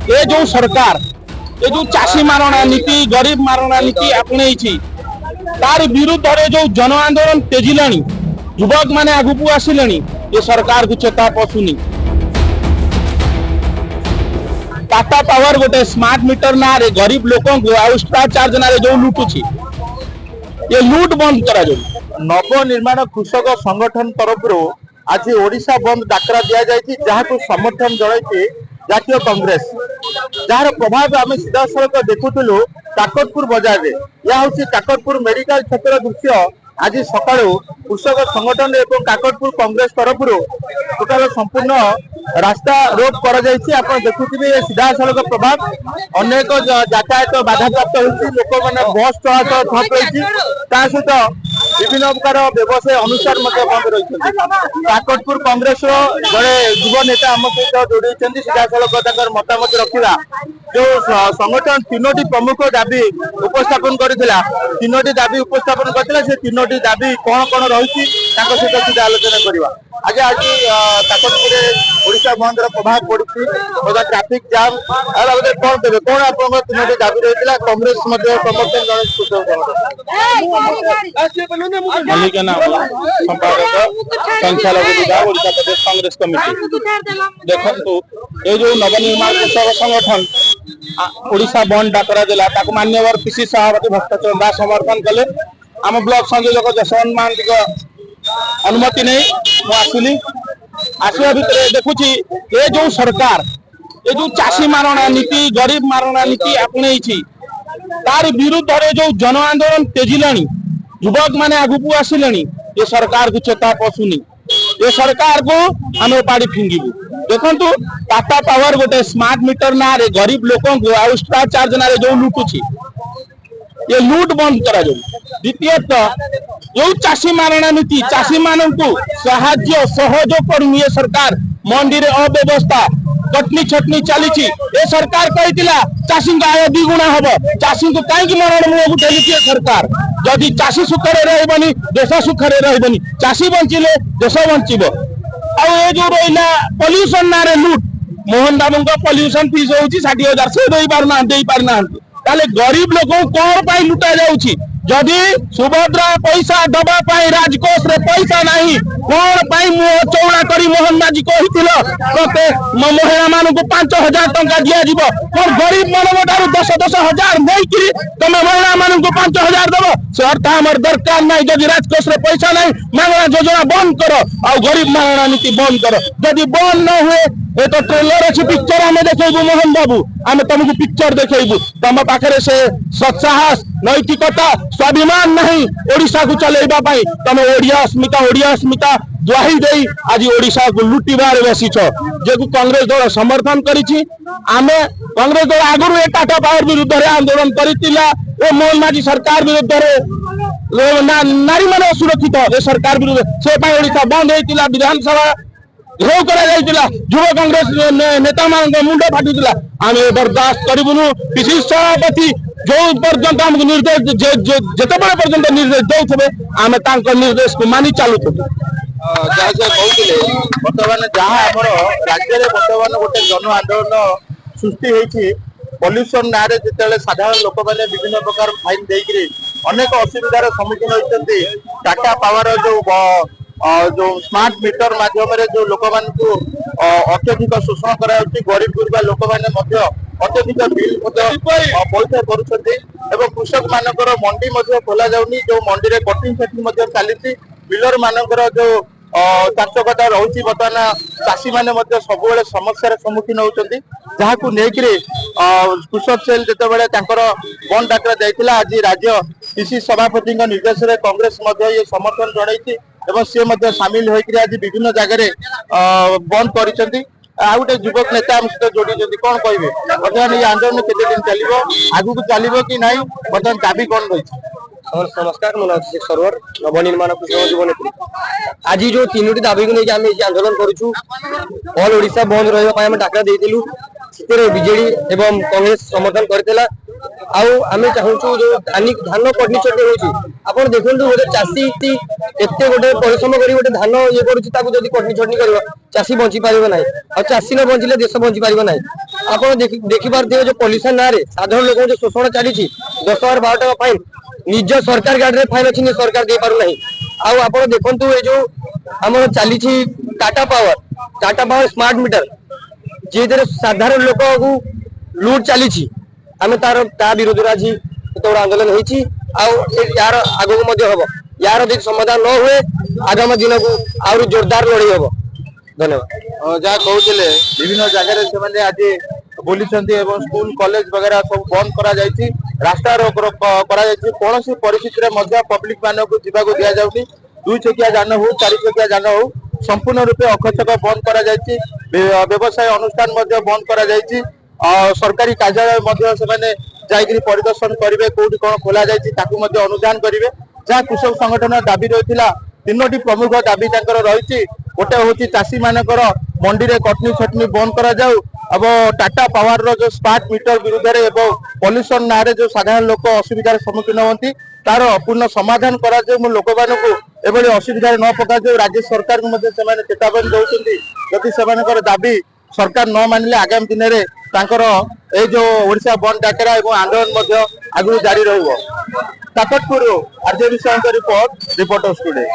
ए जो सरकार ये जो चाषी मारणा नीति गरीब मारणा नीति आपणे तार विरुद्ध रे जो जन आंदोलन तेजिलानी युवक माने आगुकू आसिलेनी ये सरकार को चेता पशुनी। टाटा पावर गोटे स्मार्ट मीटर ना रे गरीब लोकों को एक्स्ट्रा चार्ज ना रे जो लुटुची ये लूट बंद करा जो। नवनिर्माण कृषक संगठन तरफ आज ओडिशा बंद डाकरा दिया जायछि जहाँ को समर्थन जणाइछि जातीय कांग्रेस जार प्रभाव आम सीधा सड़क देखुलु काकटपुर बाजार में यह हूँ काकटपुर मेडिकल क्षेत्र दृश्य आज सका कृषक संगठन एवं काकटपुर कांग्रेस तरफ टोटाल संपूर्ण रास्ता रोक कर देखुए सीधा सड़क प्रभाव अनेक यातायात बाधाप्राप्त होती लोक मैंने बस चलाचल ठप रही सहित विभिन्न प्रकार व्यवसाय अनुसार बंद रही। काकटपुर कांग्रेस जड़े युव नेता आम सहित जोड़ी सीधा सड़क मतामत रखा जो संगठन तीनोटी प्रमुख दाबी उपस्थापन करथिला तीनोटी दाबी उपस्थापन करथिला से तीनोटी दाबी कौन कौन रही सहित सीधा आलोचना करवा। आज आज काकटपुर ओडिशा बंद प्रभाव पड़ी ट्राफिक जाम कौन देवे कौन आप तीनोटी दाबी रही कांग्रेस समर्थन कांग्रेस कमिटी देखु ये जो नवनिर्माण कृषक संगठन ओडिशा बंद डाकरा देला मान्यवर पीसी सभापति भक्तचरण दास समर्थन कले आम ब्लॉक संयोजक जसवंत महांती अनुमति नहीं आसली आसवा भितर देखुची ये जो सरकार ये जो चाषी मारणा नीति गरीब मारणा नीति आपणे तार विरुद्ध रे जो जन आंदोलन तेजिलानी युवक माने आगुकू आसिलेनी ये सरकार को चेता पशुनी ये सरकार को आम उपाड़ी फिंगिबू। देखु टाटा पावर गोटे स्मार्ट मीटर ना रे गरीब लोकों को एक्स्ट्रा चार्ज ना रे जो लुटुची ये लूट बंद करा जो। द्वितीयतः जो चाषी मारणा नीति चाषी मानन को साहाय्य सहयोग करूनी ये सरकार मंडी रे अव्यवस्था कटनी छटनी चली ये सरकार कही चाषी आय द्विगुणा हम चाषी को कहीं मरण मुह ठेली सरकार जदि चाषी सुखरे रही देश सुखरे रही चाषी बंचिले देश बंचब आ जो रहा पॉल्यूशन ना रे लूट मोहन बाबू पॉल्यूशन फीस हो 60,000 से दे पारना ताले गरीब लोग कौन पाई लुटा जाउची जदि सुभद्रा पैसा दबा पाई राजकोष रे पैसा नहीं कौन पाई मुह चौड़ा करी मोहन माझी कहिथिलो प्रत्येक महिला मान को 5,000 टंका दिया जीवो कौन गरीब मानव ठारू 10,000 नहीं कि तमे महिला मान को 5,000 दबो से अर्थ हमर दरकार नहीं जदि राजकोष रे पैसा नहीं मांगना योजना बंद करो आ गरीब मांगना नीति बंद करो जदि बंद न हुए ये तो ट्रेलर अच्छी पिक्चर आम देखू मोहन बाबू आम तुमको पिक्चर देखू तुम पाखे से सत्साहस नैतिकता स्वाभिमान नहीं ओडिशा को चलेबा पाई तुम ओडिया अस्मिता दुआही दे आज ओडिशा को लुटिबार बसीच जो कांग्रेस दल समर्थन करिछि आमे कांग्रेस दल आगुरु ए टाटा पावर विरुद्ध रे आंदोलन करितिला ओ मोहन माझी सरकार विरुद्ध रे नारी माने असुरक्षित ए सरकार विरुद्ध से पाई ओडिशा बंद होइतिला विधानसभा घेराव करा युव कांग्रेस नेता मान मुंड फाटुला आम बर्दाश्त करूँ पीसी सभापति जो पर्यंत आमको निर्देश जिते पर्यंत निर्देश दे आम निर्देश को मानि चलु जहाँ कहते बर्तमान जहाँ आम राज्य में बर्तमान गोटे जन आंदोलन सृष्टि होती पॉल्यूशन ना जिते साधारण लोक मैंने विभिन्न प्रकार फाइन देकर अनेक असुविधार सम्मुखीन होती टाटा पावर जो स्मार्ट मीटर माध्यम जो लोक मान अत्यधिक शोषण कर गरीब गुरुबा लोक मैंने अत्यधिक बिल पैसा कर कृषक मानकर मंडी खोल जाऊनी जो मंडी में कटिंग फेटिंग चली मिलर मानकर जो चाषकता रही बर्तमान चाषी मैंने सब समस्या सम्मुखीन होती जहाँ को लेकर कृषक सेल जो बंद डाकरा जाइए आज राज्य पीसी सभापति निर्देश में कांग्रेस ये समर्थन जन एवं सी सामिल होकर आज विभिन्न जगह बंद कर गोटे युवक नेता आम सहित जोड़ी कौन कहे बर्तमान ये आंदोलन केते दिन चलो आगू को चलो कि ना बर्तमान दाबी कौन रही। नमस्कार मो नाम सरवर नवनिर्माण कृषक युव नेत्री आज जो तीनोटी दाबी को लेकिन आम आंदोलन करूँ ऑल ओडिशा बंद रहा डाकरा देलु बीजेडी एवं कांग्रेस समर्थन करथिला आम चाहूँ जो धान कटनी चटनी हो देखो गोटे चाषी एत गोटे परिश्रम कर गोटे धान ये करुँच कटनी चटनी कर चाषी बंची पार ना चाषी न बंचिले देश बंची पार ना ଆପଣ ଦେଖିପାରୁଥିବେ ଯୋଉ ପଲ୍ୟୁସନ ନାଁରେ ସାଧାରଣ ଲୋକଙ୍କୁ ଯୋଉ ଶୋଷଣ ଚାଲିଛି 10,000 12 ଟଙ୍କା ଫାଇନ ନିଜ ସରକାର ଗାଡିରେ ଫାଇନ ଅଛି ନିଜ ସରକାର ଦେଇପାରୁନାହିଁ। ଆଉ ଆପଣ ଦେଖନ୍ତୁ ଏ ଯୋଉ ଆମର ଚାଲିଛି ଟାଟା ପାୱାର ସ୍ମାର୍ଟ ମିଟର ଯେଥିରେ ସାଧାରଣ ଲୋକଙ୍କୁ ଲୁଟ ଚାଲିଛି ଆମେ ତା ବିରୋଧରେ ଆଜି ଏତେ ବଡ ଆନ୍ଦୋଳନ ହେଇଛି। ଆଉ यार ଆଗକୁ ମଧ୍ୟ ହବ। यार ଯଦି ସମାଧାନ ନ ହୁଏ ଆଗାମୀ ଦିନକୁ ଆହୁରି ଜୋରଦାର ଲଢେଇ ହବ। ଧନ୍ୟବାଦ। ଯାହା କହୁଥିଲେ ବିଭିନ୍ନ ଜାଗାରେ ସେମାନେ ଆଜି ବୁଲିଛନ୍ତି ଏବଂ ସ୍କୁଲ କଲେଜ ବଗେରା ସବୁ ବନ୍ଦ କରାଯାଇଛି, ରାସ୍ତା ରୋକ କରାଯାଇଛି। କୌଣସି ପରିସ୍ଥିତିରେ ମଧ୍ୟ ପବ୍ଲିକ ମାନଙ୍କୁ ଯିବାକୁ ଦିଆଯାଉନି। 2 ଚକିଆ ଯାନ ହଉ 4 ଚକିଆ ଯାନ ହଉ ସମ୍ପୂର୍ଣ୍ଣ ରୂପେ ଅକଚକ ବନ୍ଦ କରାଯାଇଛି। ବ୍ୟବସାୟ ଅନୁଷ୍ଠାନ ମଧ୍ୟ ବନ୍ଦ କରାଯାଇଛି। ସରକାରୀ କାର୍ଯ୍ୟାଳୟ ମଧ୍ୟ ସେମାନେ ଯାଇକିରି ପରିଦର୍ଶନ କରିବେ, କୋଉଠି କଣ ଖୋଲା ଯାଇଛି ତାକୁ ମଧ୍ୟ ଅନୁଧ୍ୟାନ କରିବେ। ଯାହା କୃଷକ ସଂଗଠନ ଦାବି ରହିଥିଲା 3ଟି ପ୍ରମୁଖ ଦାବି ତାଙ୍କର ରହିଛି। ଗୋଟେ ହଉଛି ଚାଷୀ ମାନଙ୍କର ମଣ୍ଡିରେ କଟନୀ ଛଟନୀ ବନ୍ଦ କରାଯାଉ ଏବଂ ଟାଟା ପାୱାର ର ଯୋଉ ସ୍ମାର୍ଟ ମିଟର ବିରୁଦ୍ଧରେ ଏବଂ ପଲ୍ୟୁସନ ନାଁରେ ଯୋଉ ସାଧାରଣ ଲୋକ ଅସୁବିଧାର ସମ୍ମୁଖୀନ ହୁଅନ୍ତି ତାର ପୂର୍ଣ୍ଣ ସମାଧାନ କରାଯାଉ। ମୁଁ ଲୋକମାନଙ୍କୁ ଏଭଳି ଅସୁବିଧାରେ ନ ପକାଯାଉ। ରାଜ୍ୟ ସରକାରଙ୍କୁ ମଧ୍ୟ ସେମାନେ ଚେତାବନୀ ଦଉଛନ୍ତି ଯଦି ସେମାନଙ୍କର ଦାବି ସରକାର ନ ମାନିଲେ ଆଗାମୀ ଦିନରେ ତାଙ୍କର ଏଇ ଯୋଉ ଓଡିଶା ବନ୍ଦ ଡାକରା ଏବଂ ଆନ୍ଦୋଳନ ମଧ୍ୟ ଆଗକୁ ଜାରି ରହିବ। କାକଟପୁରରୁ ଆର୍ଜେ ବିଶ୍ୱାଳଙ୍କ ରିପୋର୍ଟ, ରିପୋର୍ଟର୍ସ ଟୁଡେ।